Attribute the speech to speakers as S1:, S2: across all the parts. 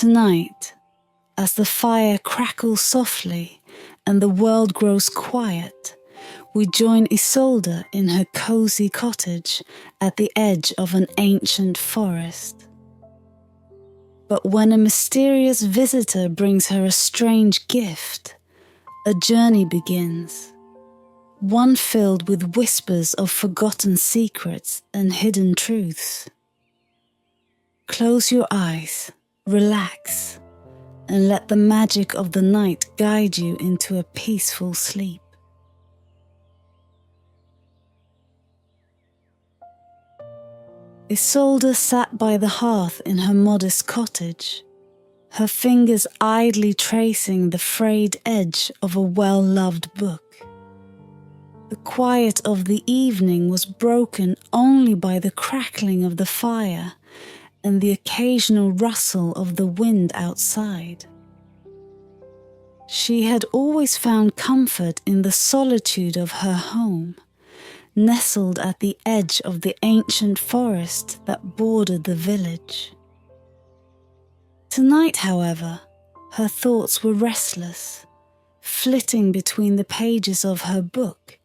S1: Tonight, as the fire crackles softly and the world grows quiet, we join Isolde in her cozy cottage at the edge of an ancient forest. But when a mysterious visitor brings her a strange gift, a journey begins, one filled with whispers of forgotten secrets and hidden truths. Close your eyes, relax, and let the magic of the night guide you into a peaceful sleep. Isolde sat by the hearth in her modest cottage, her fingers idly tracing the frayed edge of a well-loved book. The quiet of the evening was broken only by the crackling of the fire and the occasional rustle of the wind outside. She had always found comfort in the solitude of her home, nestled at the edge of the ancient forest that bordered the village. Tonight, however, her thoughts were restless, flitting between the pages of her book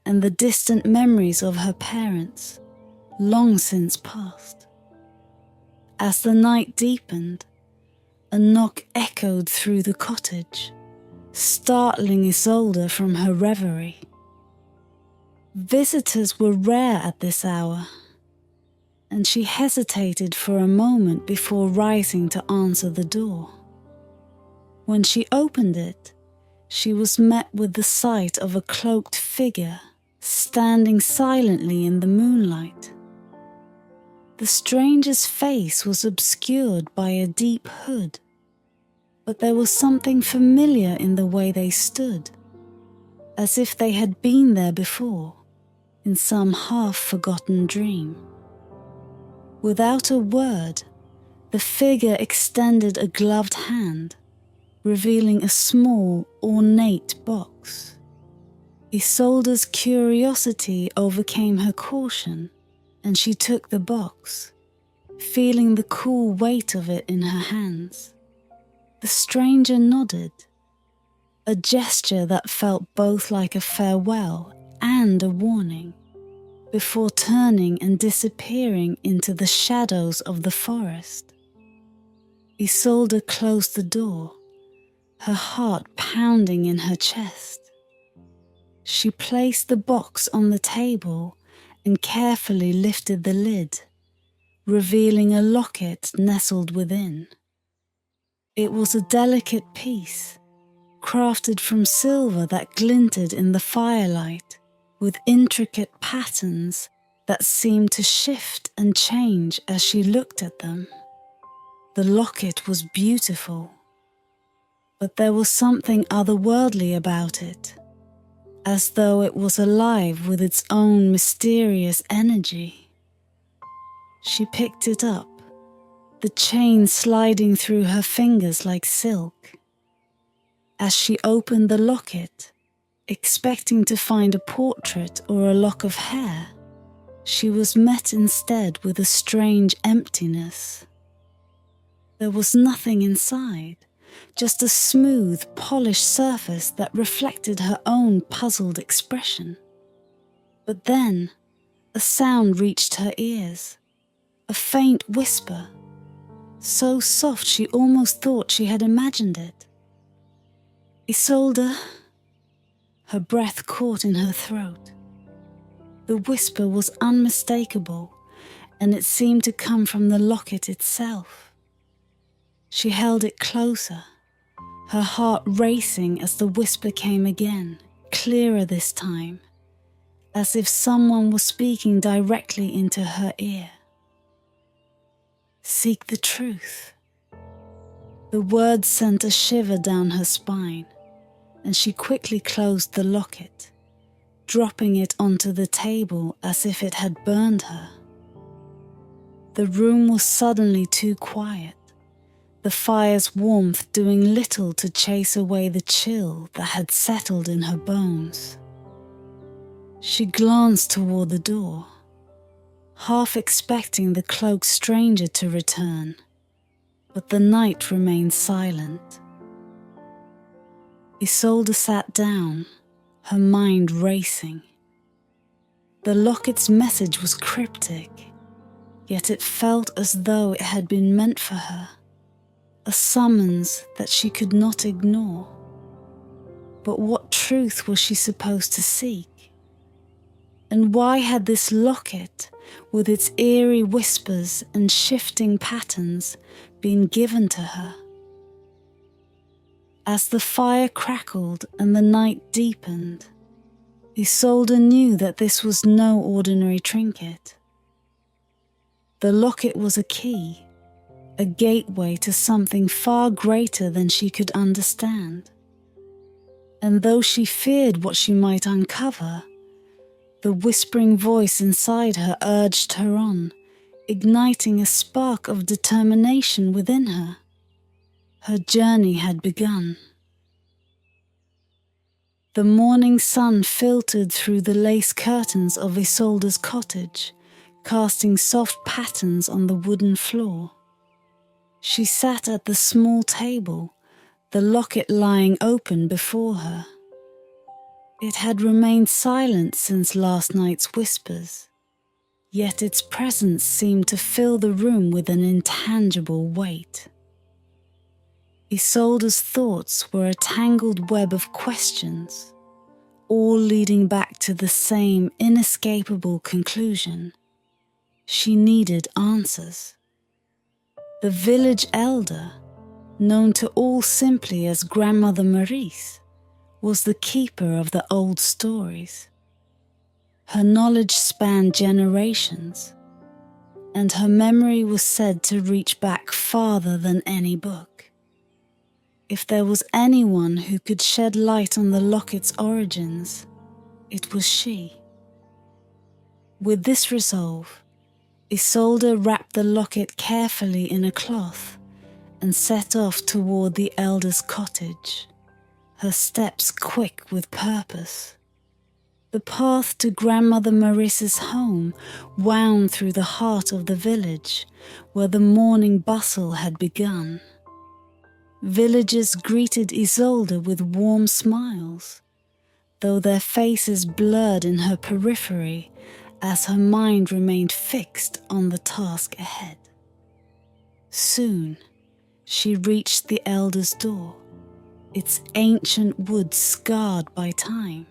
S1: and the distant memories of her parents, long since past. As the night deepened, a knock echoed through the cottage, startling Isolde from her reverie. Visitors were rare at this hour, and she hesitated for a moment before rising to answer the door. When she opened it, she was met with the sight of a cloaked figure standing silently in the moonlight. The stranger's face was obscured by a deep hood, but there was something familiar in the way they stood, as if they had been there before, in some half-forgotten dream. Without a word, the figure extended a gloved hand, revealing a small, ornate box. Isolde's curiosity overcame her caution, and she took the box, feeling the cool weight of it in her hands. The stranger nodded, a gesture that felt both like a farewell and a warning, before turning and disappearing into the shadows of the forest. Isolde closed the door, her heart pounding in her chest. She placed the box on the table and carefully lifted the lid, revealing a locket nestled within. It was a delicate piece, crafted from silver that glinted in the firelight, with intricate patterns that seemed to shift and change as she looked at them. The locket was beautiful, but there was something otherworldly about it, as though it was alive with its own mysterious energy. She picked it up, the chain sliding through her fingers like silk. As she opened the locket, expecting to find a portrait or a lock of hair, she was met instead with a strange emptiness. There was nothing inside, just a smooth, polished surface that reflected her own puzzled expression. But then, a sound reached her ears, a faint whisper, so soft she almost thought she had imagined it. "Isolde," her breath caught in her throat. The whisper was unmistakable, and it seemed to come from the locket itself. She held it closer, her heart racing as the whisper came again, clearer this time, as if someone was speaking directly into her ear. "Seek the truth." The words sent a shiver down her spine, and she quickly closed the locket, dropping it onto the table as if it had burned her. The room was suddenly too quiet, the fire's warmth doing little to chase away the chill that had settled in her bones. She glanced toward the door, half expecting the cloaked stranger to return, but the night remained silent. Isolde sat down, her mind racing. The locket's message was cryptic, yet it felt as though it had been meant for her, a summons that she could not ignore. But what truth was she supposed to seek? And why had this locket, with its eerie whispers and shifting patterns, been given to her? As the fire crackled and the night deepened, Isolde knew that this was no ordinary trinket. The locket was a key, a gateway to something far greater than she could understand. And though she feared what she might uncover, the whispering voice inside her urged her on, igniting a spark of determination within her. Her journey had begun. The morning sun filtered through the lace curtains of Isolde's cottage, casting soft patterns on the wooden floor. She sat at the small table, the locket lying open before her. It had remained silent since last night's whispers, yet its presence seemed to fill the room with an intangible weight. Isolde's thoughts were a tangled web of questions, all leading back to the same inescapable conclusion. She needed answers. The village elder, known to all simply as Grandmother Maurice, was the keeper of the old stories. Her knowledge spanned generations, and her memory was said to reach back farther than any book. If there was anyone who could shed light on the locket's origins, it was she. With this resolve, Isolde wrapped the locket carefully in a cloth and set off toward the elder's cottage, her steps quick with purpose. The path to Grandmother Maurice's home wound through the heart of the village, where the morning bustle had begun. Villagers greeted Isolde with warm smiles, though their faces blurred in her periphery as her mind remained fixed on the task ahead. Soon, she reached the elder's door, its ancient wood scarred by time.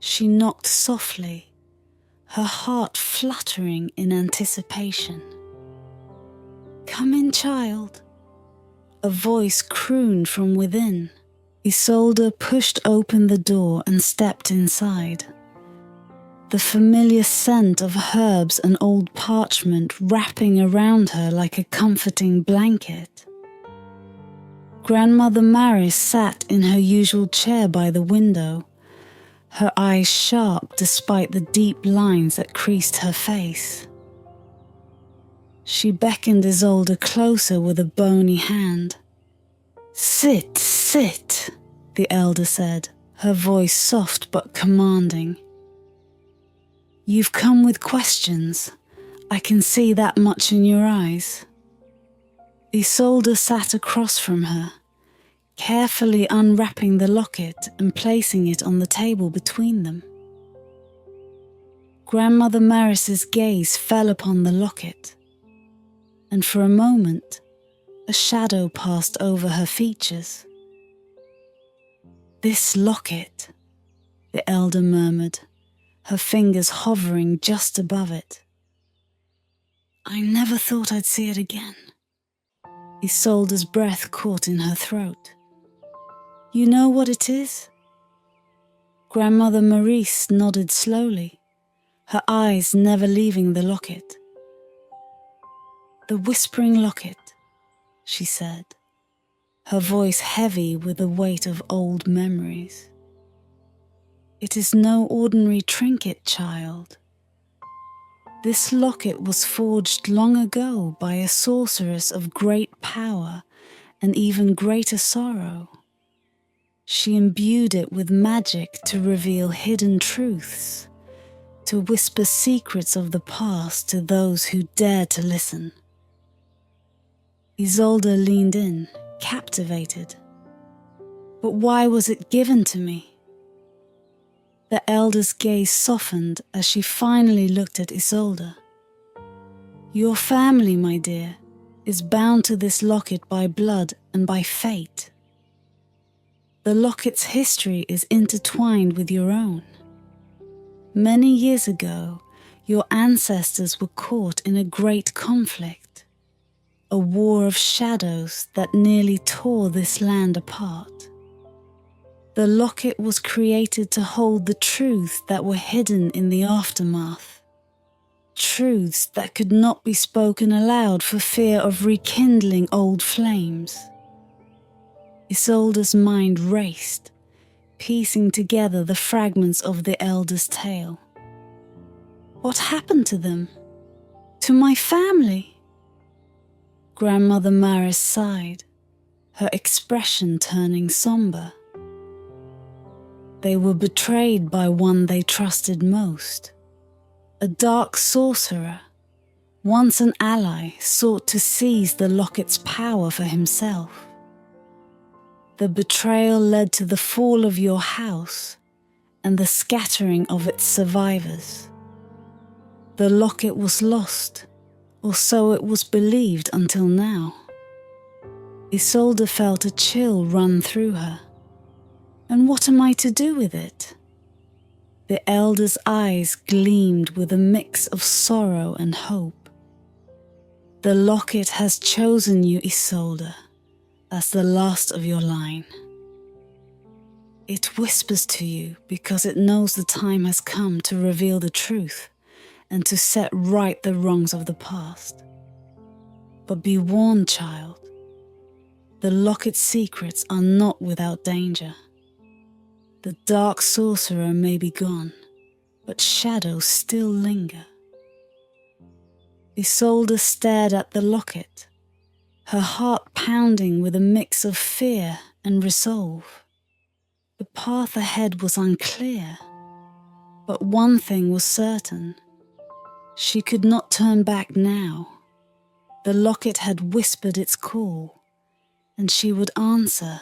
S1: She knocked softly, her heart fluttering in anticipation. "Come in, child," a voice crooned from within. Isolde pushed open the door and stepped inside. The familiar scent of herbs and old parchment wrapping around her like a comforting blanket. Grandmother Maurice sat in her usual chair by the window, her eyes sharp despite the deep lines that creased her face. She beckoned Isolde closer with a bony hand. "Sit, sit," the elder said, her voice soft but commanding. "You've come with questions. I can see that much in your eyes." Isolde sat across from her, carefully unwrapping the locket and placing it on the table between them. Grandmother Maurice's gaze fell upon the locket, and for a moment, a shadow passed over her features. "This locket," the elder murmured, her fingers hovering just above it. "I never thought I'd see it again." Isolde's breath caught in her throat. "You know what it is?" Grandmother Maurice nodded slowly, her eyes never leaving the locket. "The whispering locket," she said, her voice heavy with the weight of old memories. "It is no ordinary trinket, child. This locket was forged long ago by a sorceress of great power and even greater sorrow. She imbued it with magic to reveal hidden truths, to whisper secrets of the past to those who dare to listen. Isolde leaned in, captivated. But why was it given to me? The elder's gaze softened as she finally looked at Isolde. Your family, my dear, is bound to this locket by blood and by fate. The locket's history is intertwined with your own. Many years ago, your ancestors were caught in a great conflict, a war of shadows that nearly tore this land apart. The locket was created to hold the truths that were hidden in the aftermath, truths that could not be spoken aloud for fear of rekindling old flames. Isolde's mind raced, piecing together the fragments of the elder's tale. What happened to them? To my family? Grandmother Maris sighed, her expression turning somber. They were betrayed by one they trusted most. A dark sorcerer, once an ally, sought to seize the locket's power for himself. The betrayal led to the fall of your house and the scattering of its survivors. The locket was lost, or so it was believed until now. Isolde felt a chill run through her. And what am I to do with it? The elder's eyes gleamed with a mix of sorrow and hope. The locket has chosen you, Isolde, as the last of your line. It whispers to you because it knows the time has come to reveal the truth and to set right the wrongs of the past. But be warned, child. The locket's secrets are not without danger. The dark sorcerer may be gone, but shadows still linger. Isolde stared at the locket, her heart pounding with a mix of fear and resolve. The path ahead was unclear, but one thing was certain. She could not turn back now. The locket had whispered its call, and she would answer,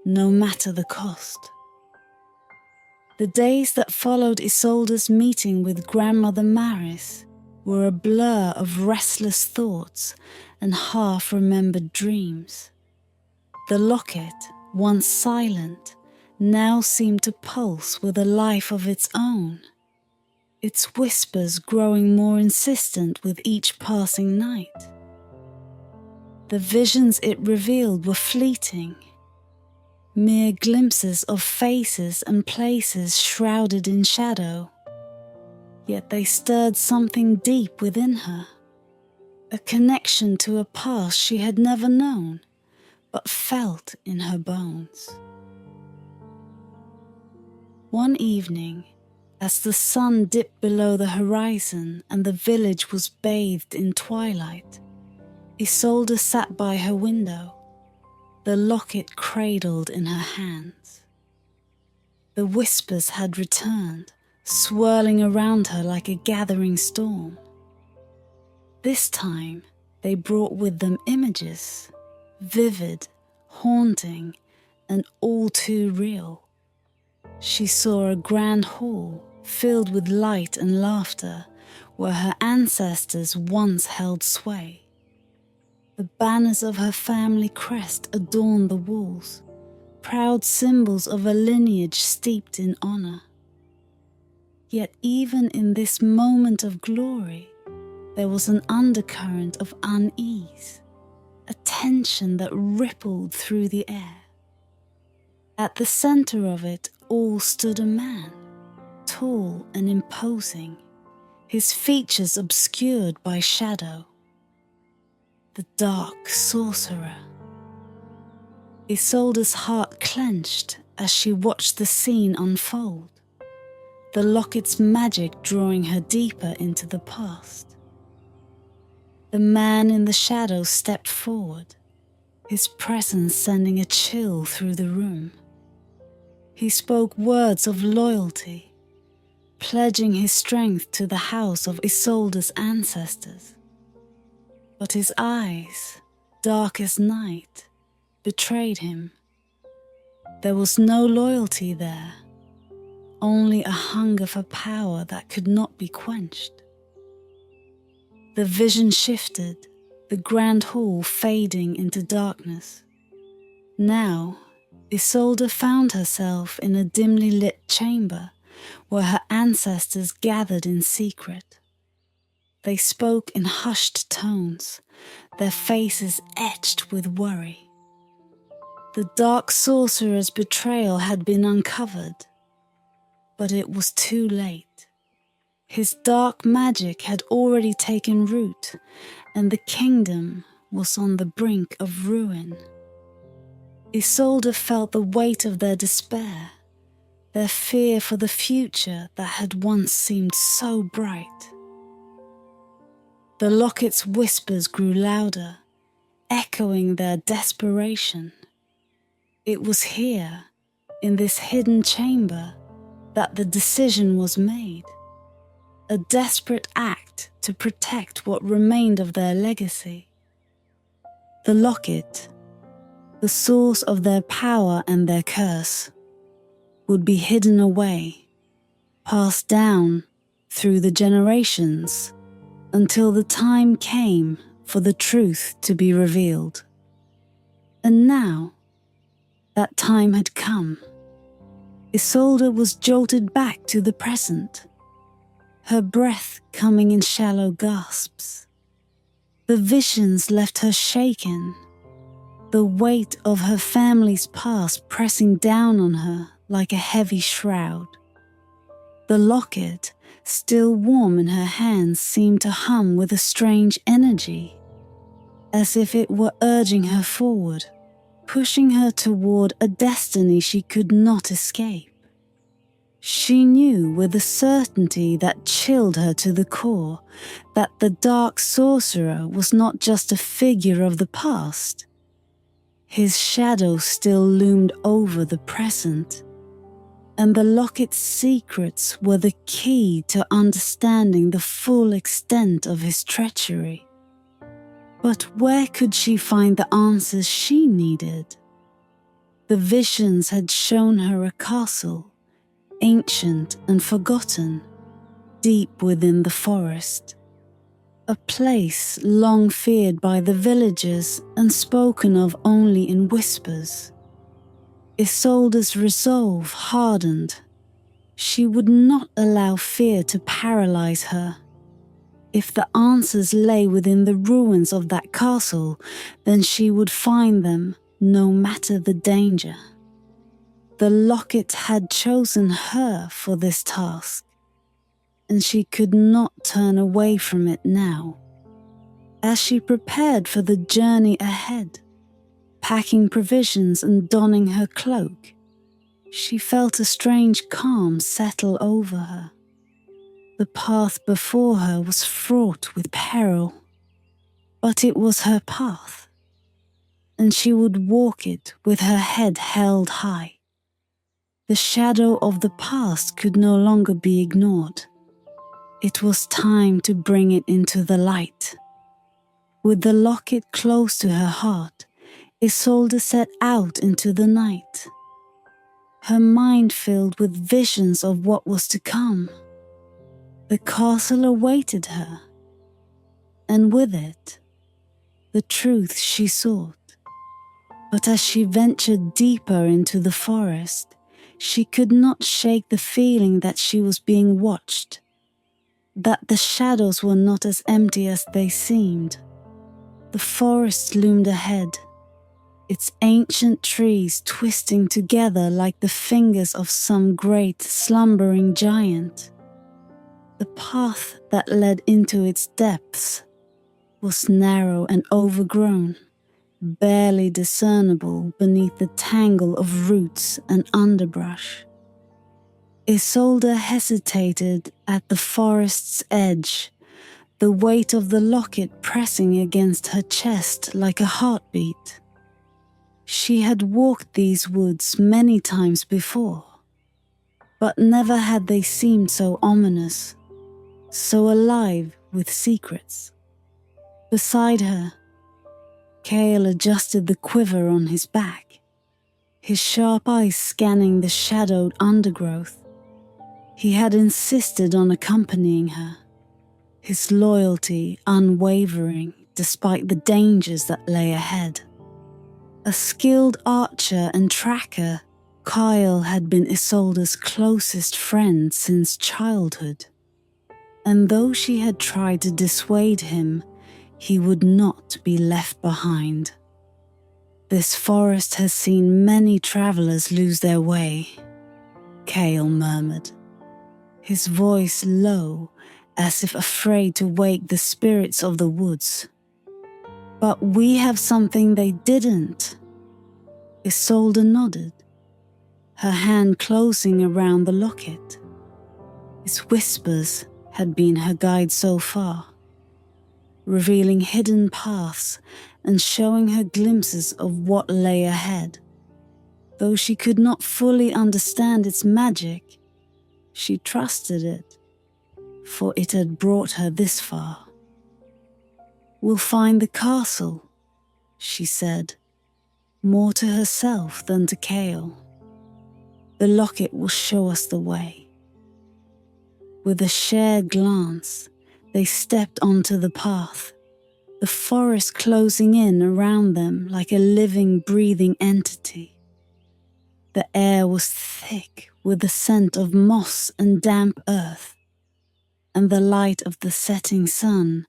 S1: no matter the cost. The days that followed Isolde's meeting with Grandmother Maris were a blur of restless thoughts and half-remembered dreams. The locket, once silent, now seemed to pulse with a life of its own, its whispers growing more insistent with each passing night. The visions it revealed were fleeting, mere glimpses of faces and places shrouded in shadow. Yet they stirred something deep within her, a connection to a past she had never known, but felt in her bones. One evening, as the sun dipped below the horizon and the village was bathed in twilight, Isolde sat by her window, the locket cradled in her hands. The whispers had returned, swirling around her like a gathering storm. This time, they brought with them images, vivid, haunting, and all too real. She saw a grand hall filled with light and laughter where her ancestors once held sway. The banners of her family crest adorned the walls, proud symbols of a lineage steeped in honor. Yet even in this moment of glory, there was an undercurrent of unease, a tension that rippled through the air. At the center of it all stood a man, tall and imposing, his features obscured by shadow. The dark sorcerer. Isolde's heart clenched as she watched the scene unfold, the locket's magic drawing her deeper into the past. The man in the shadows stepped forward, his presence sending a chill through the room. He spoke words of loyalty, pledging his strength to the house of Isolde's ancestors. But his eyes, darkest night, betrayed him. There was no loyalty there, only a hunger for power that could not be quenched. The vision shifted, the grand hall fading into darkness. Now, Isolde found herself in a dimly lit chamber where her ancestors gathered in secret. They spoke in hushed tones, their faces etched with worry. The dark sorcerer's betrayal had been uncovered, but it was too late. His dark magic had already taken root, and the kingdom was on the brink of ruin. Isolde felt the weight of their despair, their fear for the future that had once seemed so bright. The Locket's whispers grew louder, echoing their desperation. It was here, in this hidden chamber, that the decision was made. A desperate act to protect what remained of their legacy. The Locket, the source of their power and their curse, would be hidden away, passed down through the generations, until the time came for the truth to be revealed. And now, that time had come. Isolde was jolted back to the present, her breath coming in shallow gasps. The visions left her shaken, the weight of her family's past pressing down on her like a heavy shroud. The locket, still warm in her hands, seemed to hum with a strange energy, as if it were urging her forward, pushing her toward a destiny she could not escape. She knew with a certainty that chilled her to the core that the dark sorcerer was not just a figure of the past. His shadow still loomed over the present, and the locket's secrets were the key to understanding the full extent of his treachery. But where could she find the answers she needed? The visions had shown her a castle, ancient and forgotten, deep within the forest. A place long feared by the villagers and spoken of only in whispers. Isolde's resolve hardened. She would not allow fear to paralyze her. If the answers lay within the ruins of that castle, then she would find them, no matter the danger. The locket had chosen her for this task, and she could not turn away from it now. As she prepared for the journey ahead, packing provisions and donning her cloak, she felt a strange calm settle over her. The path before her was fraught with peril, but it was her path, and she would walk it with her head held high. The shadow of the past could no longer be ignored. It was time to bring it into the light. With the locket close to her heart, Isolde set out into the night, her mind filled with visions of what was to come. The castle awaited her, and with it, the truth she sought. But as she ventured deeper into the forest, she could not shake the feeling that she was being watched, that the shadows were not as empty as they seemed. The forest loomed ahead, its ancient trees twisting together like the fingers of some great slumbering giant. The path that led into its depths was narrow and overgrown, barely discernible beneath the tangle of roots and underbrush. Isolde hesitated at the forest's edge, the weight of the locket pressing against her chest like a heartbeat. She had walked these woods many times before, but never had they seemed so ominous, so alive with secrets. Beside her, Cale adjusted the quiver on his back, his sharp eyes scanning the shadowed undergrowth. He had insisted on accompanying her, his loyalty unwavering despite the dangers that lay ahead. A skilled archer and tracker, Kyle had been Isolde's closest friend since childhood, and though she had tried to dissuade him, he would not be left behind. This forest has seen many travelers lose their way, Cale murmured, his voice low as if afraid to wake the spirits of the woods. But we have something they didn't. Isolde nodded, her hand closing around the locket. His whispers had been her guide so far, revealing hidden paths and showing her glimpses of what lay ahead. Though she could not fully understand its magic, she trusted it, for it had brought her this far. "We'll find the castle," she said, more to herself than to Cale. "The locket will show us the way." With a shared glance, they stepped onto the path, the forest closing in around them like a living, breathing entity. The air was thick with the scent of moss and damp earth, and the light of the setting sun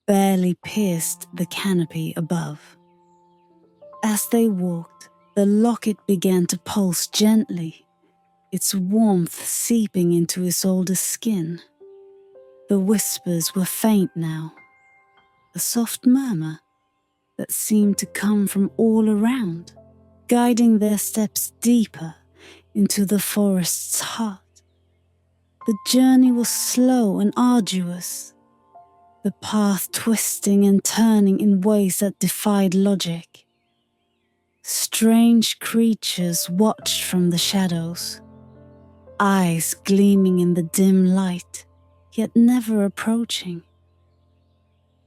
S1: barely pierced the canopy above. As they walked, the locket began to pulse gently, its warmth seeping into Isolde's skin. The whispers were faint now, a soft murmur that seemed to come from all around, guiding their steps deeper into the forest's heart. The journey was slow and arduous, the path twisting and turning in ways that defied logic. Strange creatures watched from the shadows, eyes gleaming in the dim light, yet never approaching.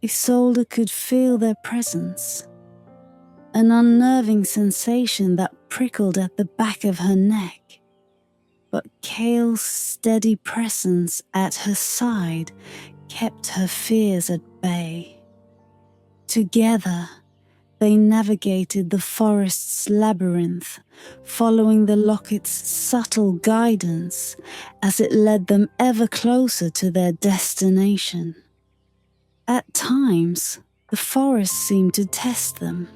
S1: Isolde could feel their presence, an unnerving sensation that prickled at the back of her neck. But Cale's steady presence at her side kept her fears at bay. Together, they navigated the forest's labyrinth, following the locket's subtle guidance as it led them ever closer to their destination. At times, the forest seemed to test them.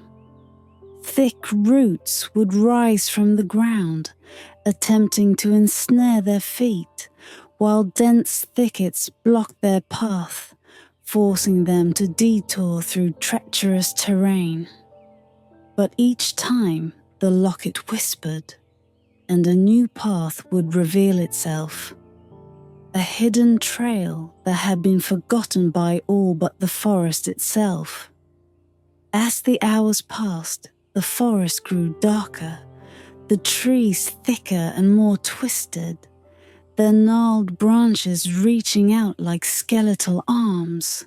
S1: Thick roots would rise from the ground, attempting to ensnare their feet, while dense thickets blocked their path, forcing them to detour through treacherous terrain. But each time, the locket whispered, and a new path would reveal itself. A hidden trail that had been forgotten by all but the forest itself. As the hours passed, the forest grew darker, the trees thicker and more twisted, their gnarled branches reaching out like skeletal arms.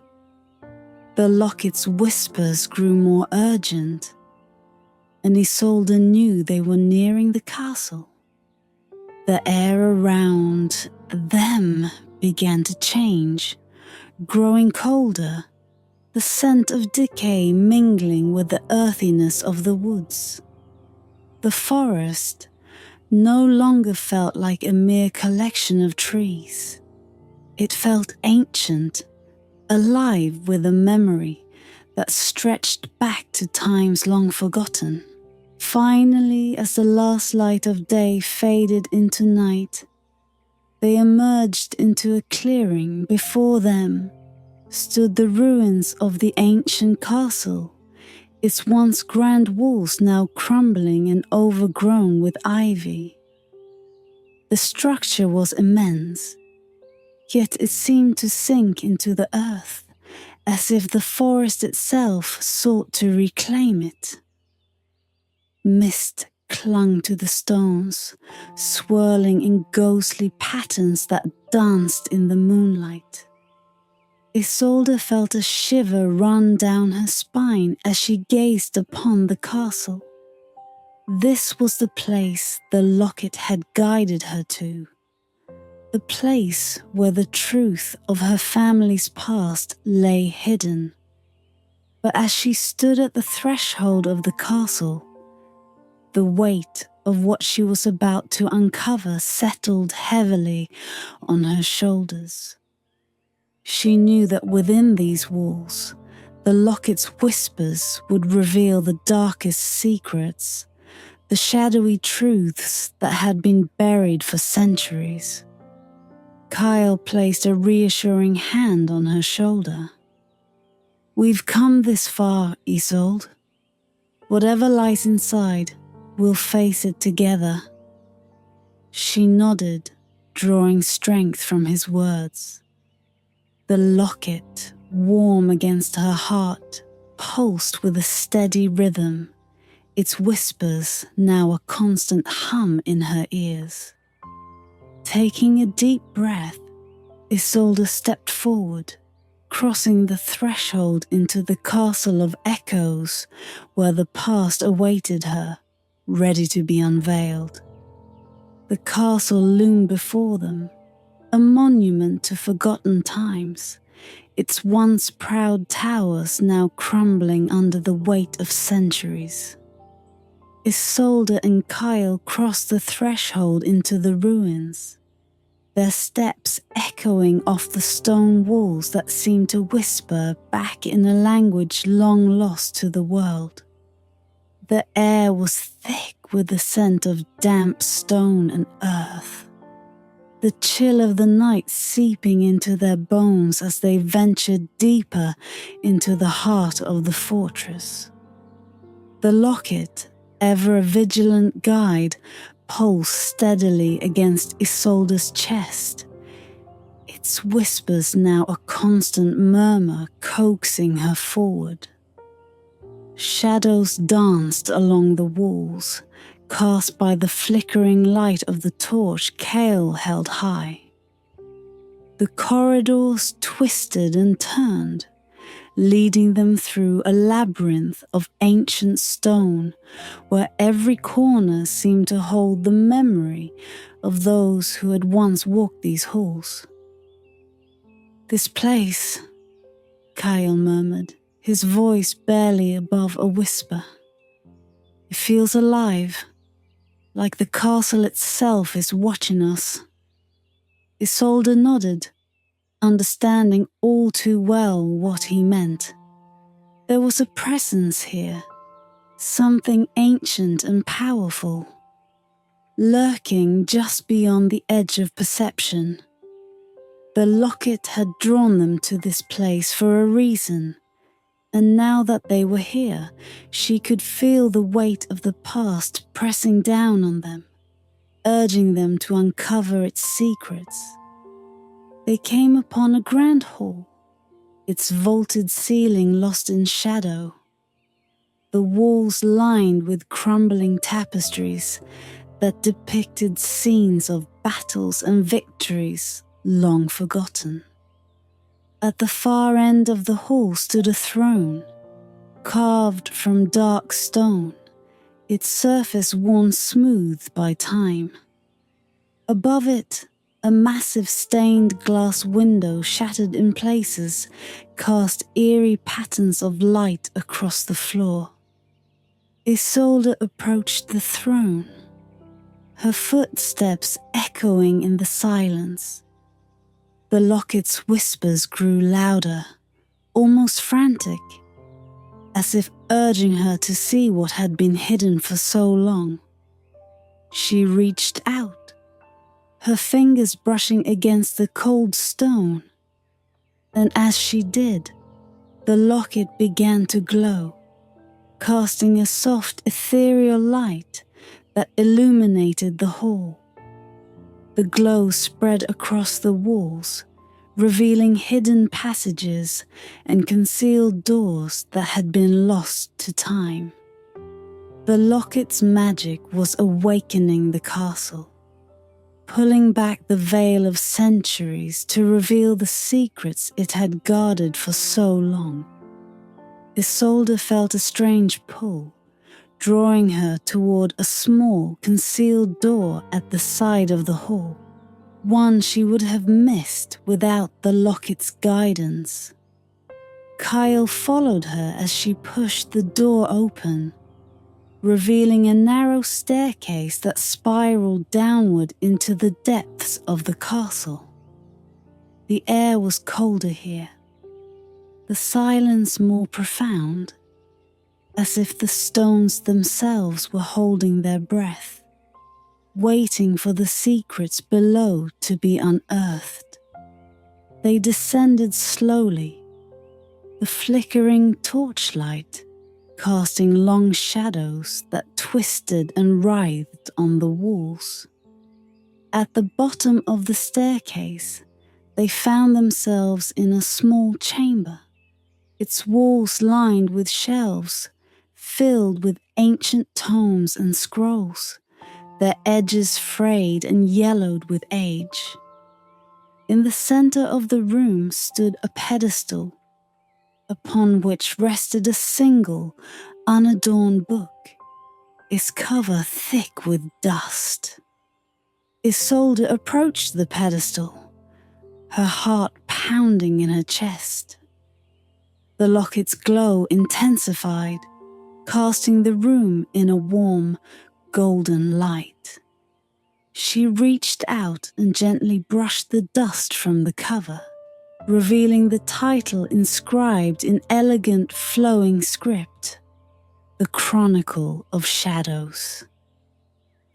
S1: The locket's whispers grew more urgent, and Isolde knew they were nearing the castle. The air around them began to change, growing colder, the scent of decay mingling with the earthiness of the woods. The forest no longer felt like a mere collection of trees. It felt ancient, alive with a memory that stretched back to times long forgotten. Finally, as the last light of day faded into night, they emerged into a clearing. Before them stood the ruins of the ancient castle, its once grand walls now crumbling and overgrown with ivy. The structure was immense, yet it seemed to sink into the earth, as if the forest itself sought to reclaim it. Mist clung to the stones, swirling in ghostly patterns that danced in the moonlight. Isolde felt a shiver run down her spine as she gazed upon the castle. This was the place the locket had guided her to, the place where the truth of her family's past lay hidden. But as she stood at the threshold of the castle, the weight of what she was about to uncover settled heavily on her shoulders. She knew that within these walls, the locket's whispers would reveal the darkest secrets, the shadowy truths that had been buried for centuries. Kyle placed a reassuring hand on her shoulder. "We've come this far, Isolde. Whatever lies inside, we'll face it together." She nodded, drawing strength from his words. The locket, warm against her heart, pulsed with a steady rhythm, its whispers now a constant hum in her ears. Taking a deep breath, Isolde stepped forward, crossing the threshold into the castle of echoes where the past awaited her, ready to be unveiled. The castle loomed before them, a monument to forgotten times, its once proud towers now crumbling under the weight of centuries. Isolde and Kyle crossed the threshold into the ruins, their steps echoing off the stone walls that seemed to whisper back in a language long lost to the world. The air was thick with the scent of damp stone and earth, the chill of the night seeping into their bones as they ventured deeper into the heart of the fortress. The locket, ever a vigilant guide, pulsed steadily against Isolde's chest, its whispers now a constant murmur coaxing her forward. Shadows danced along the walls, cast by the flickering light of the torch Kale held high. The corridors twisted and turned, leading them through a labyrinth of ancient stone where every corner seemed to hold the memory of those who had once walked these halls. "This place," Kyle murmured, his voice barely above a whisper. "It feels alive, like the castle itself is watching us." Isolde nodded, understanding all too well what he meant. There was a presence here, something ancient and powerful, lurking just beyond the edge of perception. The locket had drawn them to this place for a reason, and now that they were here, she could feel the weight of the past pressing down on them, urging them to uncover its secrets. They came upon a grand hall, its vaulted ceiling lost in shadow, the walls lined with crumbling tapestries that depicted scenes of battles and victories long forgotten. At the far end of the hall stood a throne, carved from dark stone, its surface worn smooth by time. Above it, a massive stained glass window shattered in places cast eerie patterns of light across the floor. Isolde approached the throne, her footsteps echoing in the silence. The locket's whispers grew louder, almost frantic, as if urging her to see what had been hidden for so long. She reached out, her fingers brushing against the cold stone, and as she did, the locket began to glow, casting a soft ethereal light that illuminated the hall. The glow spread across the walls, revealing hidden passages and concealed doors that had been lost to time. The locket's magic was awakening the castle. pulling back the veil of centuries to reveal the secrets it had guarded for so long. Isolde felt a strange pull, drawing her toward a small, concealed door at the side of the hall, one she would have missed without the Locket's guidance. Kyle followed her as she pushed the door open, revealing a narrow staircase that spiraled downward into the depths of the castle. The air was colder here, the silence more profound, as if the stones themselves were holding their breath, waiting for the secrets below to be unearthed. They descended slowly, the flickering torchlight casting long shadows that twisted and writhed on the walls. At the bottom of the staircase, they found themselves in a small chamber, its walls lined with shelves filled with ancient tomes and scrolls, their edges frayed and yellowed with age. In the center of the room stood a pedestal, upon which rested a single, unadorned book, its cover thick with dust. Isolde approached the pedestal, her heart pounding in her chest. The Locket's glow intensified, casting the room in a warm, golden light. She reached out and gently brushed the dust from the cover, revealing the title inscribed in elegant, flowing script, The Chronicle of Shadows.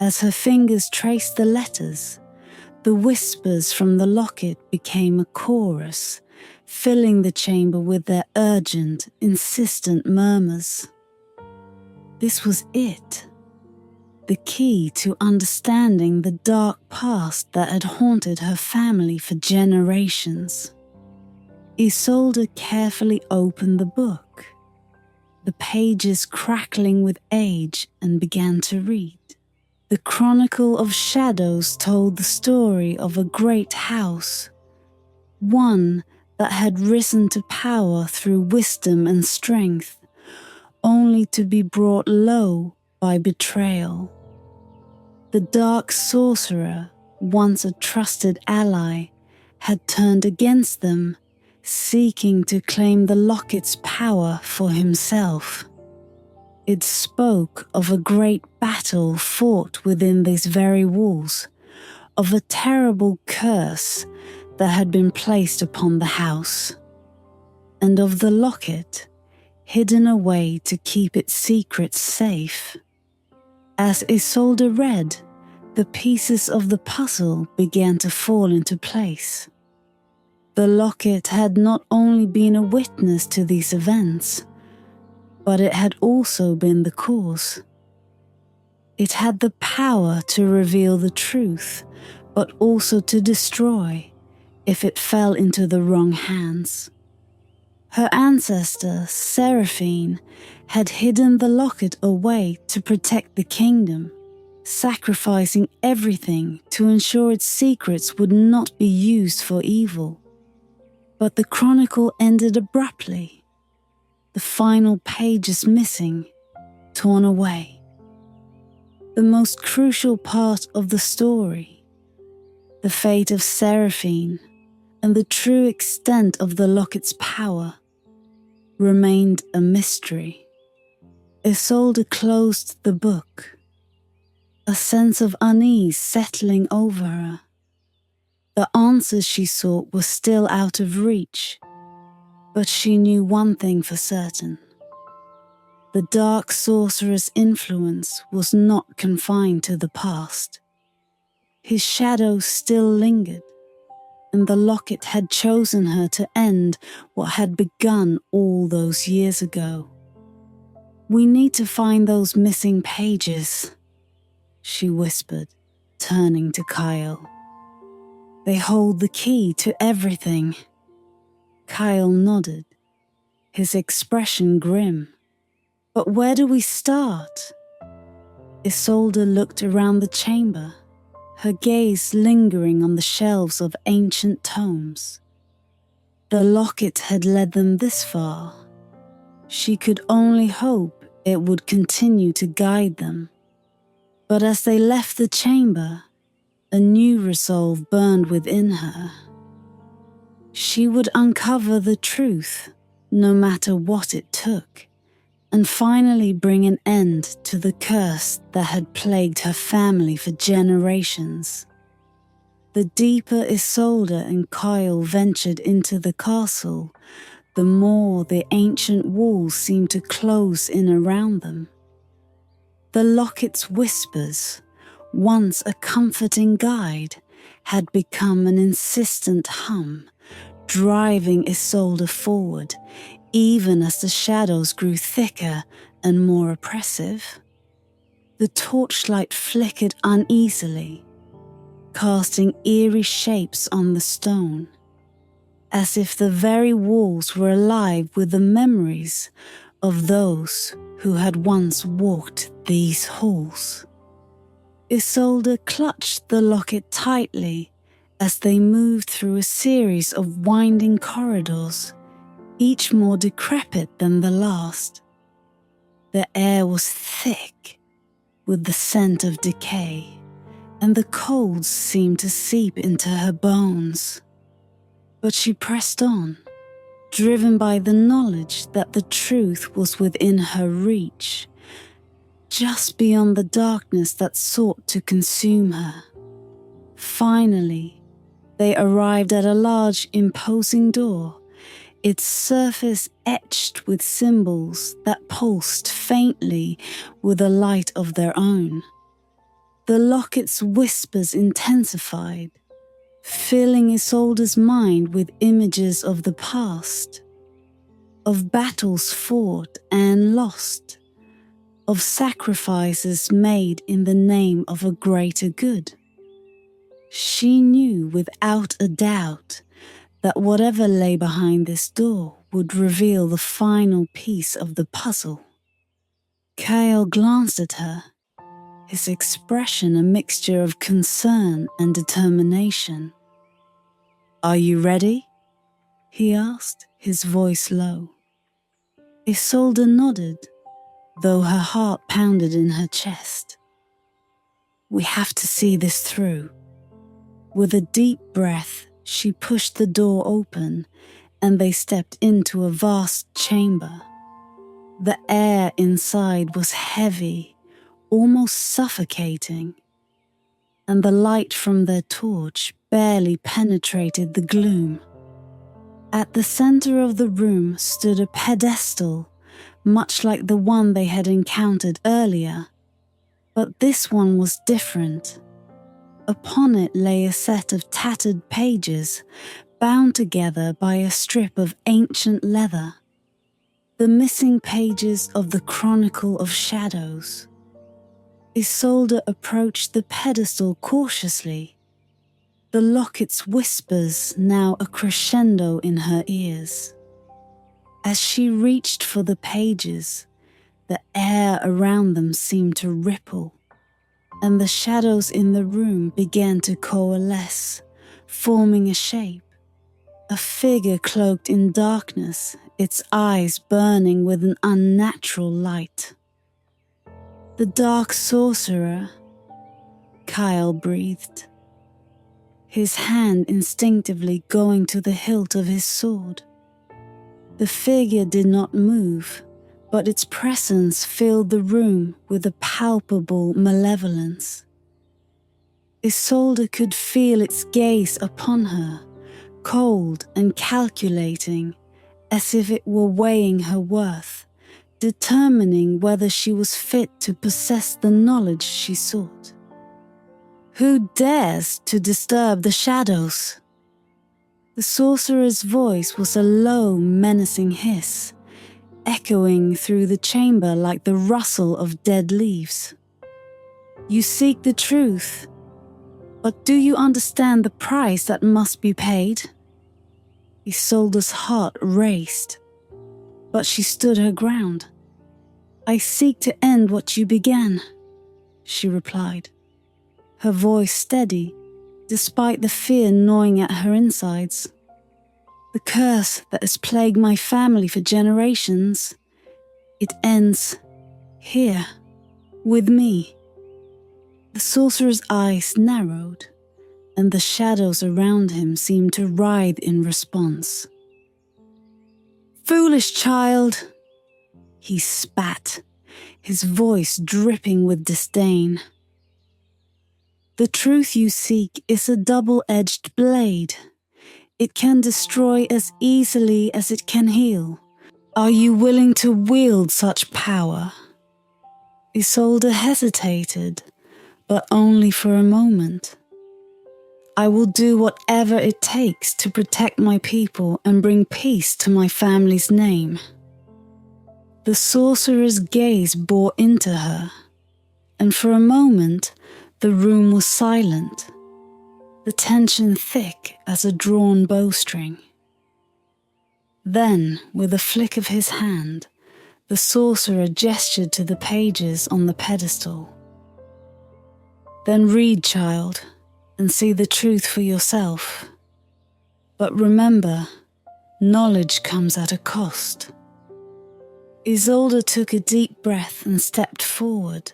S1: As her fingers traced the letters, the whispers from the Locket became a chorus, filling the chamber with their urgent, insistent murmurs. This was it, the key to understanding the dark past that had haunted her family for generations. Isolde carefully opened the book, the pages crackling with age, and began to read. The Chronicle of Shadows told the story of a great house, one that had risen to power through wisdom and strength, only to be brought low by betrayal. The dark sorcerer, once a trusted ally, had turned against them, seeking to claim the Locket's power for himself. It spoke of a great battle fought within these very walls, of a terrible curse that had been placed upon the house, and of the Locket, hidden away to keep its secrets safe. As Isolde read, the pieces of the puzzle began to fall into place. The Locket had not only been a witness to these events, but it had also been the cause. It had the power to reveal the truth, but also to destroy if it fell into the wrong hands. Her ancestor, Seraphine, had hidden the Locket away to protect the kingdom, sacrificing everything to ensure its secrets would not be used for evil. But the chronicle ended abruptly, the final pages missing, torn away. The most crucial part of the story, the fate of Seraphine and the true extent of the Locket's power, remained a mystery. Isolde closed the book, a sense of unease settling over her. The answers she sought were still out of reach, but she knew one thing for certain. The dark sorcerer's influence was not confined to the past. His shadow still lingered, and the Locket had chosen her to end what had begun all those years ago. "We need to find those missing pages," she whispered, turning to Kyle. "They hold the key to everything." Kyle nodded, his expression grim. "But where do we start?" Isolde looked around the chamber, her gaze lingering on the shelves of ancient tomes. The locket had led them this far. She could only hope it would continue to guide them. But as they left the chamber, a new resolve burned within her. She would uncover the truth, no matter what it took, and finally bring an end to the curse that had plagued her family for generations. The deeper Isolde and Kyle ventured into the castle, the more the ancient walls seemed to close in around them. The locket's whispers, once a comforting guide, had become an insistent hum, driving Isolde forward, even as the shadows grew thicker and more oppressive. The torchlight flickered uneasily, casting eerie shapes on the stone, as if the very walls were alive with the memories of those who had once walked these halls. Isolde clutched the locket tightly as they moved through a series of winding corridors, each more decrepit than the last. The air was thick with the scent of decay, and the cold seemed to seep into her bones. But she pressed on, driven by the knowledge that the truth was within her reach, just beyond the darkness that sought to consume her. Finally, they arrived at a large, imposing door, its surface etched with symbols that pulsed faintly with a light of their own. The locket's whispers intensified, filling Isolde's mind with images of the past, of battles fought and lost, of sacrifices made in the name of a greater good. She knew without a doubt that whatever lay behind this door would reveal the final piece of the puzzle. Kyle glanced at her, his expression a mixture of concern and determination. "Are you ready?" he asked, his voice low. Isolde nodded, though her heart pounded in her chest. "We have to see this through." With a deep breath, she pushed the door open, and they stepped into a vast chamber. The air inside was heavy, almost suffocating, and the light from their torch barely penetrated the gloom. At the center of the room stood a pedestal, much like the one they had encountered earlier, but this one was different. Upon it lay a set of tattered pages, bound together by a strip of ancient leather. The missing pages of the Chronicle of Shadows. Isolde approached the pedestal cautiously, the locket's whispers now a crescendo in her ears. As she reached for the pages, the air around them seemed to ripple, and the shadows in the room began to coalesce, forming a shape. A figure cloaked in darkness, its eyes burning with an unnatural light. "The dark sorcerer," Kyle breathed, his hand instinctively going to the hilt of his sword. The figure did not move, but its presence filled the room with a palpable malevolence. Isolde could feel its gaze upon her, cold and calculating, as if it were weighing her worth, determining whether she was fit to possess the knowledge she sought. "Who dares to disturb the shadows?" The sorcerer's voice was a low, menacing hiss, echoing through the chamber like the rustle of dead leaves. "You seek the truth, but do you understand the price that must be paid?" Isolde's heart raced, but she stood her ground. "I seek to end what you began," she replied. her voice steady, despite the fear gnawing at her insides. "The curse that has plagued my family for generations, it ends here, with me." The sorcerer's eyes narrowed, and the shadows around him seemed to writhe in response. "Foolish child!" he spat, his voice dripping with disdain. "The truth you seek is a double-edged blade. It can destroy as easily as it can heal. Are you willing to wield such power?" Isolde hesitated, but only for a moment. "I will do whatever it takes to protect my people and bring peace to my family's name." The sorcerer's gaze bore into her, and for a moment the room was silent, the tension thick as a drawn bowstring. Then, with a flick of his hand, the sorcerer gestured to the pages on the pedestal. "Then read, child, and see the truth for yourself. But remember, knowledge comes at a cost." Isolde took a deep breath and stepped forward,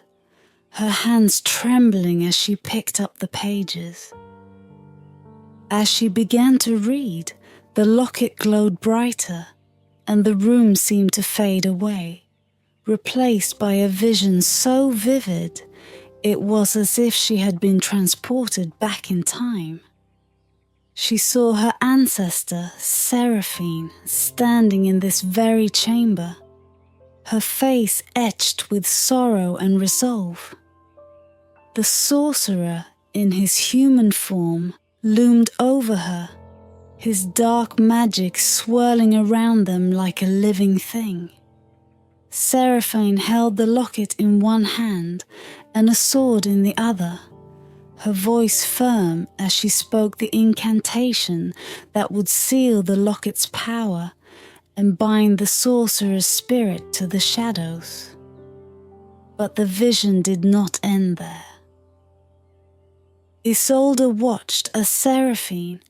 S1: her hands trembling as she picked up the pages. As she began to read, the locket glowed brighter, and the room seemed to fade away, replaced by a vision so vivid it was as if she had been transported back in time. She saw her ancestor, Seraphine, standing in this very chamber, her face etched with sorrow and resolve. The sorcerer, in his human form, loomed over her, his dark magic swirling around them like a living thing. Seraphine held the locket in one hand and a sword in the other, her voice firm as she spoke the incantation that would seal the locket's power and bind the sorcerer's spirit to the shadows. But the vision did not end there. Isolde watched as Seraphine,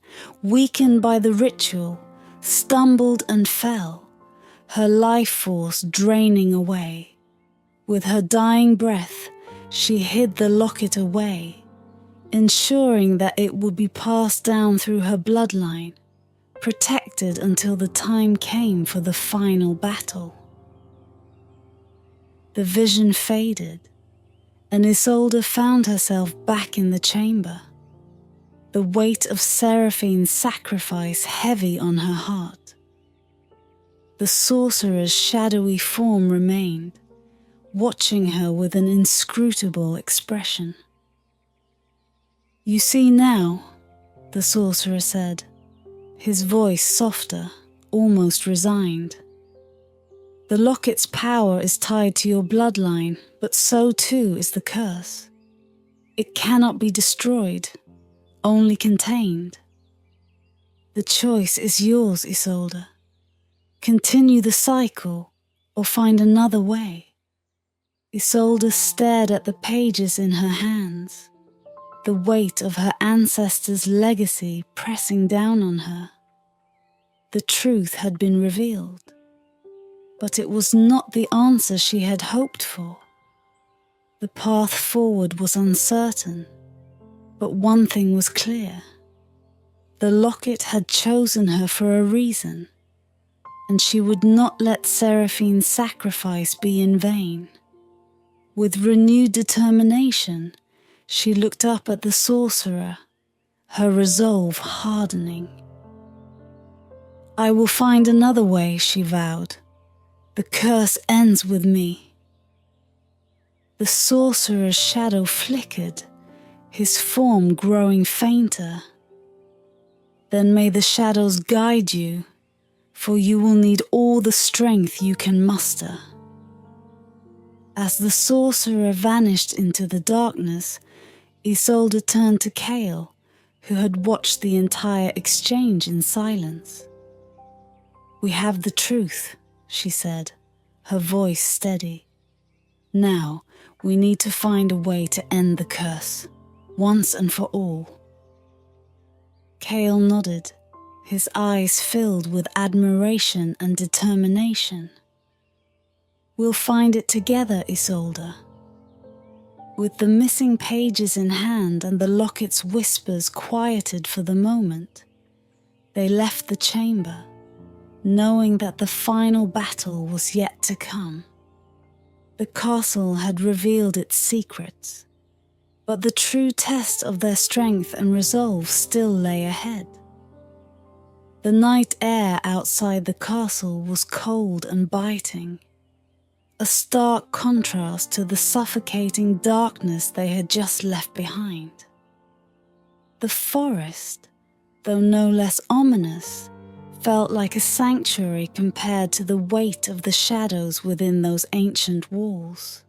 S1: weakened by the ritual, stumbled and fell, her life force draining away. With her dying breath, she hid the locket away, ensuring that it would be passed down through her bloodline, protected until the time came for the final battle. The vision faded, and Isolde found herself back in the chamber, the weight of Seraphine's sacrifice heavy on her heart. The sorcerer's shadowy form remained, watching her with an inscrutable expression. "You see now," the sorcerer said, his voice softer, almost resigned. "The locket's power is tied to your bloodline, but so too is the curse. It cannot be destroyed, only contained. The choice is yours, Isolde. Continue the cycle or find another way." Isolde stared at the pages in her hands, the weight of her ancestors' legacy pressing down on her. The truth had been revealed, but it was not the answer she had hoped for. The path forward was uncertain, but one thing was clear. The locket had chosen her for a reason, and she would not let Seraphine's sacrifice be in vain. With renewed determination, she looked up at the sorcerer, her resolve hardening. "I will find another way," she vowed. "The curse ends with me." The sorcerer's shadow flickered, his form growing fainter. "Then may the shadows guide you, for you will need all the strength you can muster." As the sorcerer vanished into the darkness, Isolde turned to Kale, who had watched the entire exchange in silence. "We have the truth," she said, her voice steady. "Now we need to find a way to end the curse, once and for all. Kale nodded, his eyes filled with admiration and determination. We'll find it together, Isolde. With the missing pages in hand and the locket's whispers quieted for the moment, they left the chamber, knowing that the final battle was yet to come. The castle had revealed its secrets, but the true test of their strength and resolve still lay ahead. The night air outside the castle was cold and biting, a stark contrast to the suffocating darkness they had just left behind. The forest, though no less ominous, felt like a sanctuary compared to the weight of the shadows within those ancient walls.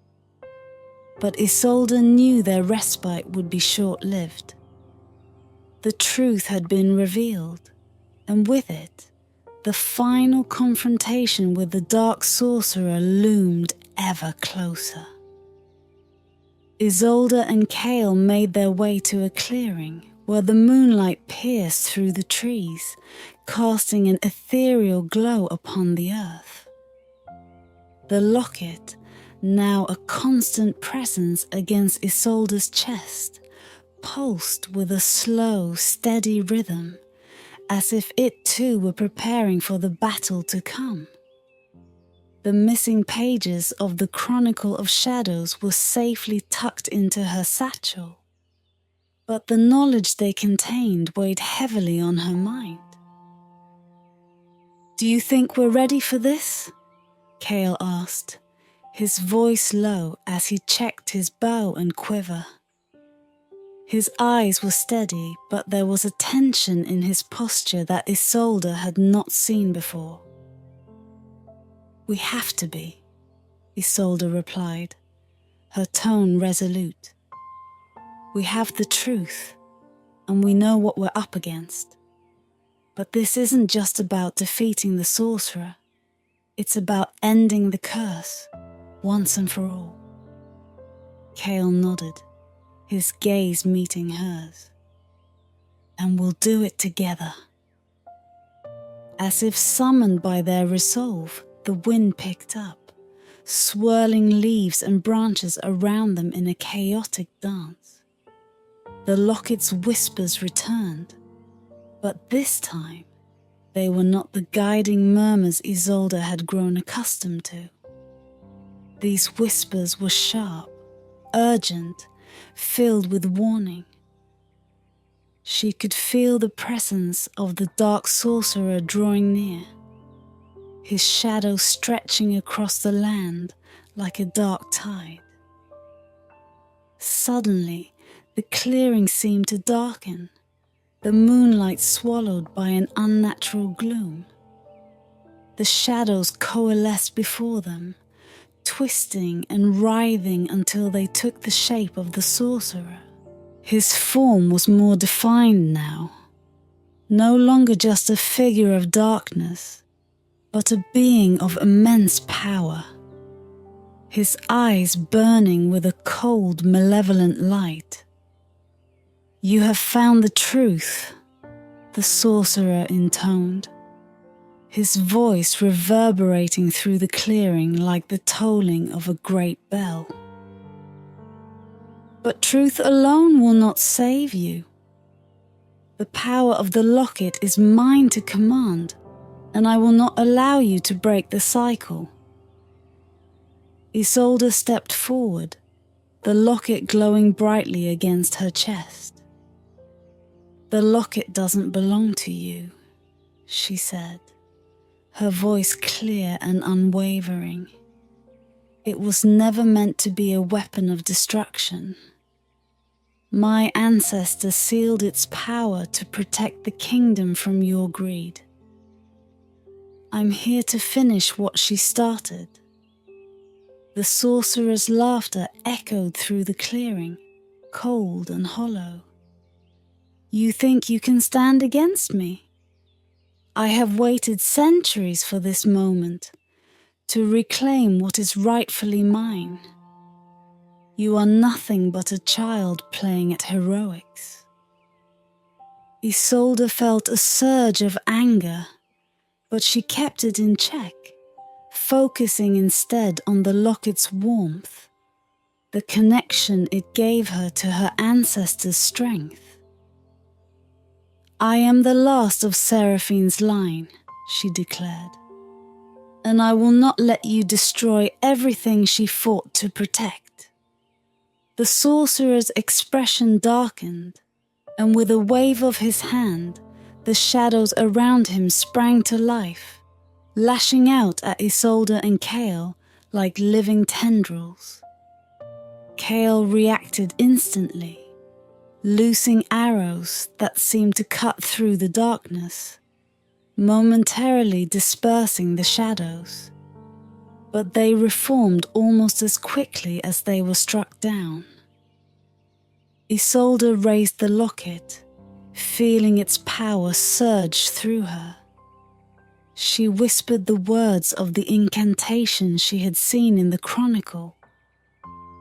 S1: But Isolde knew their respite would be short-lived. The truth had been revealed, and with it, the final confrontation with the dark sorcerer loomed ever closer. Isolde and Kale made their way to a clearing where the moonlight pierced through the trees, casting an ethereal glow upon the earth. The locket, now a constant presence against Isolde's chest, pulsed with a slow, steady rhythm, as if it too were preparing for the battle to come. The missing pages of the Chronicle of Shadows were safely tucked into her satchel, but the knowledge they contained weighed heavily on her mind. "Do you think we're ready for this?" Kale asked, his voice low as he checked his bow and quiver. His eyes were steady, but there was a tension in his posture that Isolde had not seen before. "We have to be," Isolde replied, her tone resolute. "We have the truth, and we know what we're up against. But this isn't just about defeating the sorcerer. It's about ending the curse, once and for all." Kale nodded, his gaze meeting hers. "And we'll do it together." As if summoned by their resolve, the wind picked up, swirling leaves and branches around them in a chaotic dance. The locket's whispers returned, but this time they were not the guiding murmurs Isolde had grown accustomed to. These whispers were sharp, urgent, filled with warning. She could feel the presence of the dark sorcerer drawing near, his shadow stretching across the land like a dark tide. Suddenly, the clearing seemed to darken, the moonlight swallowed by an unnatural gloom. The shadows coalesced before them, twisting and writhing until they took the shape of the sorcerer. His form was more defined now, no longer just a figure of darkness, but a being of immense power. His eyes burning with a cold, malevolent light. "You have found the truth," the sorcerer intoned, his voice reverberating through the clearing like the tolling of a great bell. "But truth alone will not save you. The power of the locket is mine to command, and I will not allow you to break the cycle." Isolde stepped forward, the locket glowing brightly against her chest. "The locket doesn't belong to you," she said, her voice clear and unwavering. "It was never meant to be a weapon of destruction. My ancestor sealed its power to protect the kingdom from your greed. I'm here to finish what she started." The sorcerer's laughter echoed through the clearing, cold and hollow. "You think you can stand against me? I have waited centuries for this moment, to reclaim what is rightfully mine. You are nothing but a child playing at heroics." Isolde felt a surge of anger, but she kept it in check, focusing instead on the locket's warmth, the connection it gave her to her ancestors' strength. "I am the last of Seraphine's line," she declared, "and I will not let you destroy everything she fought to protect." The sorcerer's expression darkened, and with a wave of his hand, the shadows around him sprang to life, lashing out at Isolde and Kale like living tendrils. Kale reacted instantly, loosing arrows that seemed to cut through the darkness, momentarily dispersing the shadows. But they reformed almost as quickly as they were struck down. Isolde raised the locket, feeling its power surge through her. She whispered the words of the incantation she had seen in the chronicle,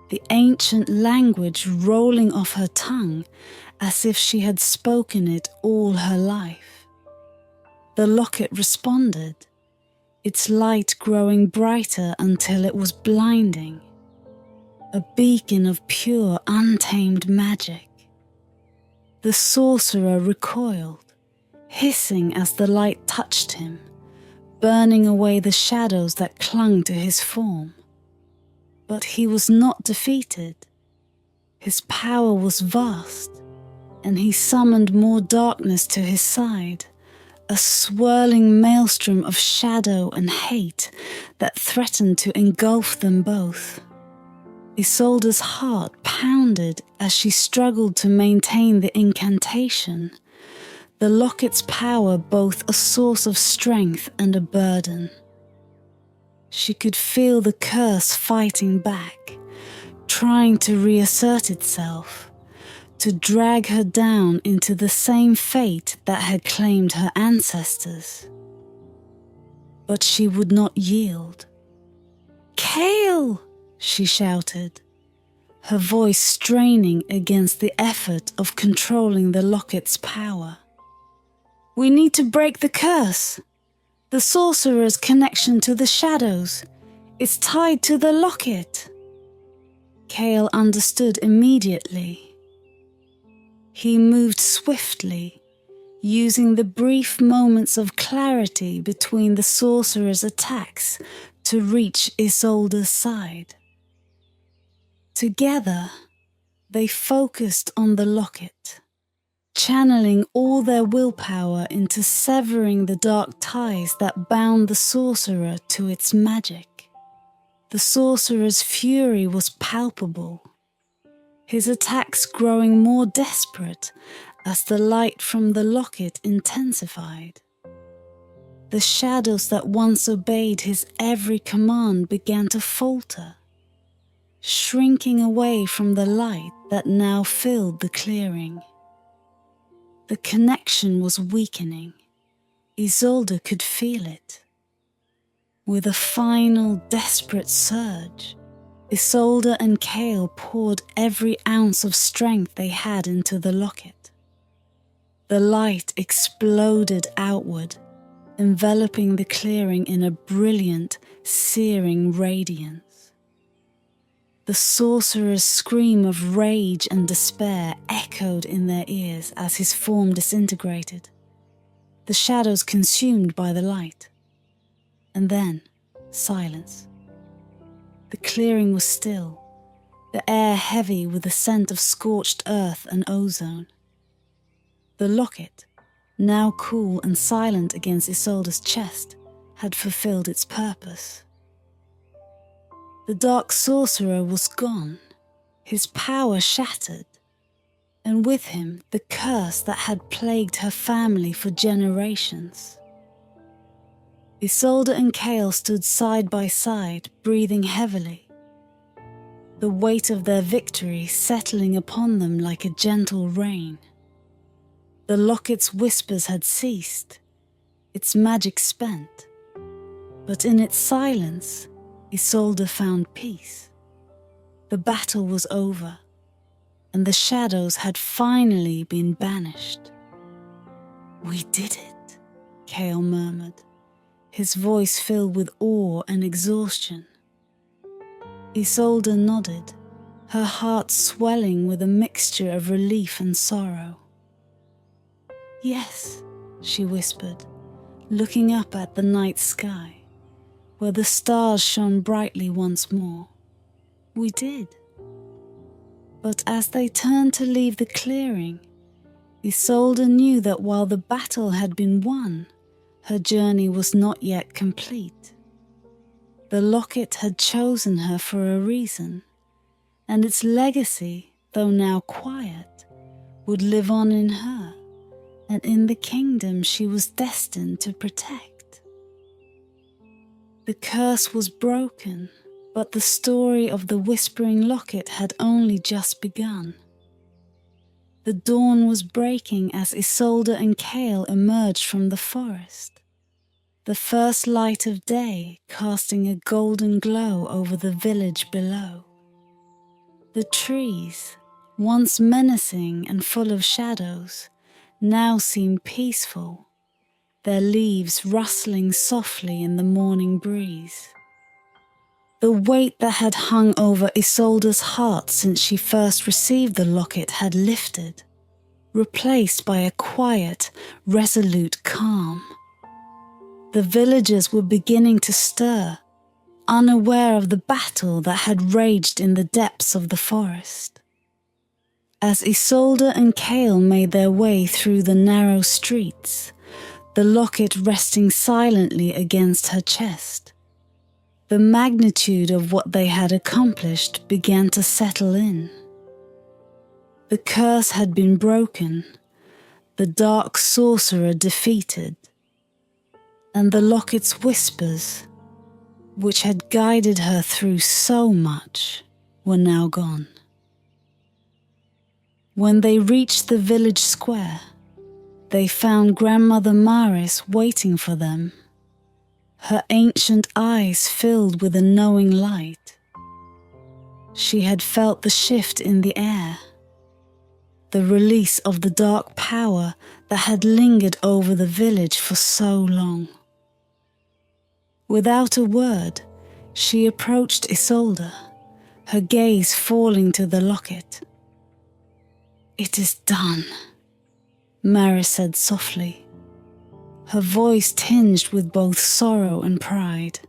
S1: the ancient language rolling off her tongue as if she had spoken it all her life. The locket responded, its light growing brighter until it was blinding, a beacon of pure, untamed magic. The sorcerer recoiled, hissing as the light touched him, burning away the shadows that clung to his form. But he was not defeated. His power was vast, and he summoned more darkness to his side, a swirling maelstrom of shadow and hate that threatened to engulf them both. Isolde's heart pounded as she struggled to maintain the incantation, the locket's power both a source of strength and a burden. She could feel the curse fighting back, trying to reassert itself, to drag her down into the same fate that had claimed her ancestors. But she would not yield. "Kale!" she shouted, her voice straining against the effort of controlling the locket's power. "We need to break the curse. The sorcerer's connection to the shadows is tied to the locket." Kale understood immediately. He moved swiftly, using the brief moments of clarity between the sorcerer's attacks to reach Isolde's side. Together, they focused on the locket, channeling all their willpower into severing the dark ties that bound the sorcerer to its magic. The sorcerer's fury was palpable, his attacks growing more desperate as the light from the locket intensified. The shadows that once obeyed his every command began to falter, shrinking away from the light that now filled the clearing. The connection was weakening. Isolde could feel it. With a final desperate surge, Isolde and Kale poured every ounce of strength they had into the locket. The light exploded outward, enveloping the clearing in a brilliant, searing radiance. The sorcerer's scream of rage and despair echoed in their ears as his form disintegrated, the shadows consumed by the light. And then, silence. The clearing was still, the air heavy with the scent of scorched earth and ozone. The locket, now cool and silent against Isolde's chest, had fulfilled its purpose. The dark sorcerer was gone, his power shattered, and with him the curse that had plagued her family for generations. Isolde and Kale stood side by side, breathing heavily, the weight of their victory settling upon them like a gentle rain. The locket's whispers had ceased, its magic spent, but in its silence, Isolde found peace. The battle was over, and the shadows had finally been banished. "We did it," Kale murmured, his voice filled with awe and exhaustion. Isolde nodded, her heart swelling with a mixture of relief and sorrow. "Yes," she whispered, looking up at the night sky, where the stars shone brightly once more. "We did." But as they turned to leave the clearing, Isolde knew that while the battle had been won, her journey was not yet complete. The locket had chosen her for a reason, and its legacy, though now quiet, would live on in her and in the kingdom she was destined to protect. The curse was broken, but the story of the whispering locket had only just begun. The dawn was breaking as Isolde and Kale emerged from the forest, the first light of day casting a golden glow over the village below. The trees, once menacing and full of shadows, now seemed peaceful, their leaves rustling softly in the morning breeze. The weight that had hung over Isolde's heart since she first received the locket had lifted, replaced by a quiet, resolute calm. The villagers were beginning to stir, unaware of the battle that had raged in the depths of the forest. As Isolde and Kale made their way through the narrow streets, the locket resting silently against her chest, the magnitude of what they had accomplished began to settle in. The curse had been broken, the dark sorcerer defeated, and the locket's whispers, which had guided her through so much, were now gone. When they reached the village square, they found Grandmother Maris waiting for them, her ancient eyes filled with a knowing light. She had felt the shift in the air, the release of the dark power that had lingered over the village for so long. Without a word, she approached Isolde, her gaze falling to the locket. "It is done," Maris said softly, her voice tinged with both sorrow and pride.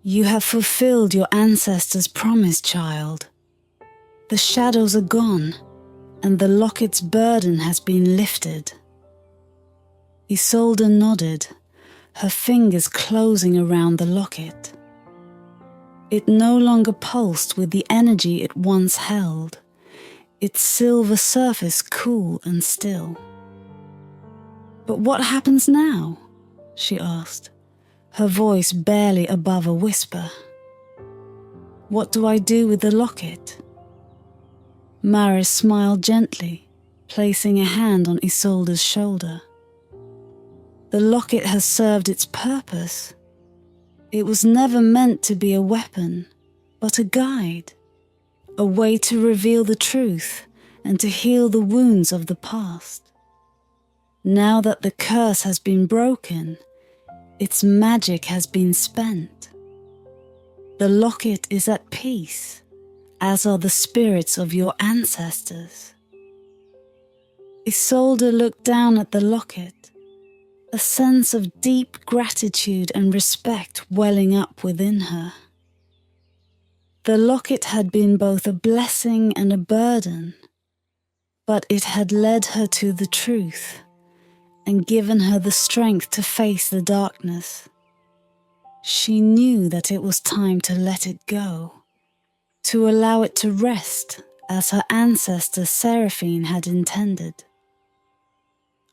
S1: "You have fulfilled your ancestors' promise, child. The shadows are gone, and the locket's burden has been lifted." Isolde nodded, her fingers closing around the locket. It no longer pulsed with the energy it once held, its silver surface cool and still. "But what happens now?" she asked, her voice barely above a whisper. "What do I do with the locket?" Maris smiled gently, placing a hand on Isolde's shoulder. "The locket has served its purpose. It was never meant to be a weapon, but a guide, a way to reveal the truth and to heal the wounds of the past. Now that the curse has been broken, its magic has been spent. The locket is at peace, as are the spirits of your ancestors." Isolde looked down at the locket, a sense of deep gratitude and respect welling up within her. The locket had been both a blessing and a burden, but it had led her to the truth and given her the strength to face the darkness. She knew that it was time to let it go, to allow it to rest as her ancestor Seraphine had intended.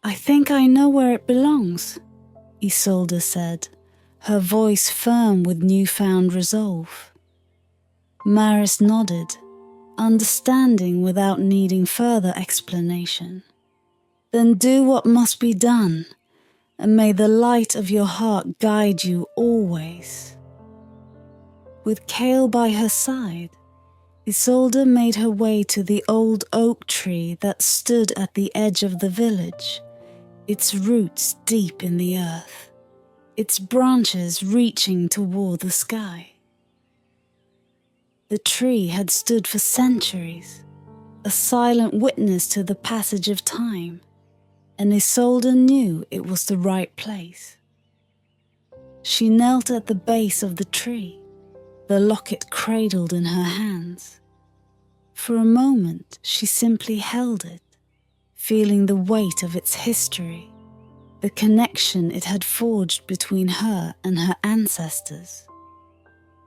S1: "I think I know where it belongs," Isolde said, her voice firm with newfound resolve. Maris nodded, understanding without needing further explanation. "Then do what must be done, and may the light of your heart guide you always." With Kale by her side, Isolde made her way to the old oak tree that stood at the edge of the village, its roots deep in the earth, its branches reaching toward the sky. The tree had stood for centuries, a silent witness to the passage of time, and Isolde knew it was the right place. She knelt at the base of the tree, the locket cradled in her hands. For a moment she simply held it, feeling the weight of its history, the connection it had forged between her and her ancestors.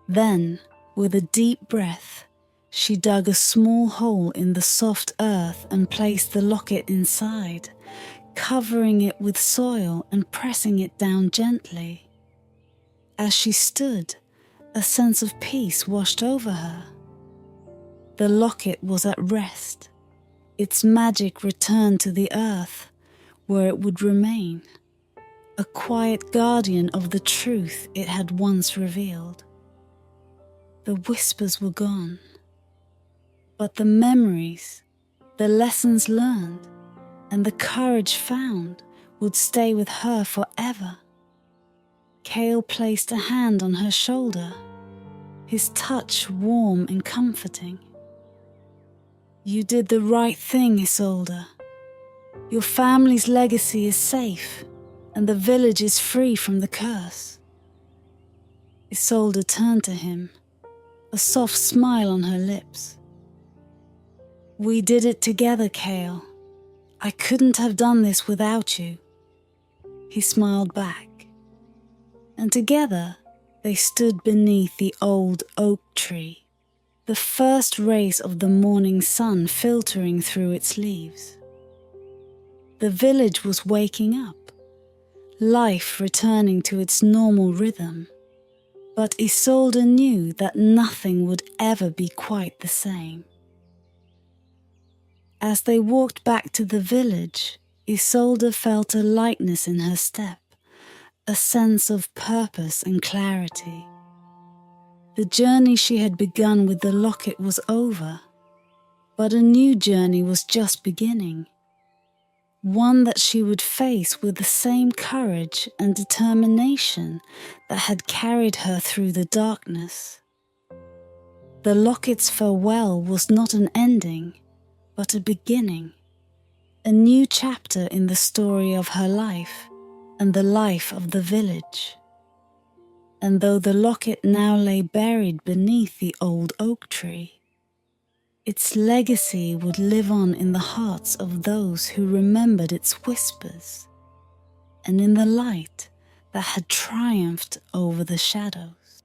S1: Then, with a deep breath, she dug a small hole in the soft earth and placed the locket inside, covering it with soil and pressing it down gently. As she stood, a sense of peace washed over her. The locket was at rest, its magic returned to the earth, where it would remain, a quiet guardian of the truth it had once revealed. The whispers were gone, but the memories, the lessons learned, and the courage found would stay with her forever. Cale placed a hand on her shoulder, his touch warm and comforting. You did the right thing, Isolde. Your family's legacy is safe, and the village is free from the curse. Isolde turned to him, a soft smile on her lips. We did it together, Cale. I couldn't have done this without you. He smiled back, and together they stood beneath the old oak tree, the first rays of the morning sun filtering through its leaves. The village was waking up, life returning to its normal rhythm, but Isolde knew that nothing would ever be quite the same. As they walked back to the village, Isolde felt a lightness in her step, a sense of purpose and clarity. The journey she had begun with the locket was over, but a new journey was just beginning, one that she would face with the same courage and determination that had carried her through the darkness. The locket's farewell was not an ending, but a beginning, a new chapter in the story of her life and the life of the village. And though the locket now lay buried beneath the old oak tree, its legacy would live on in the hearts of those who remembered its whispers and in the light that had triumphed over the shadows.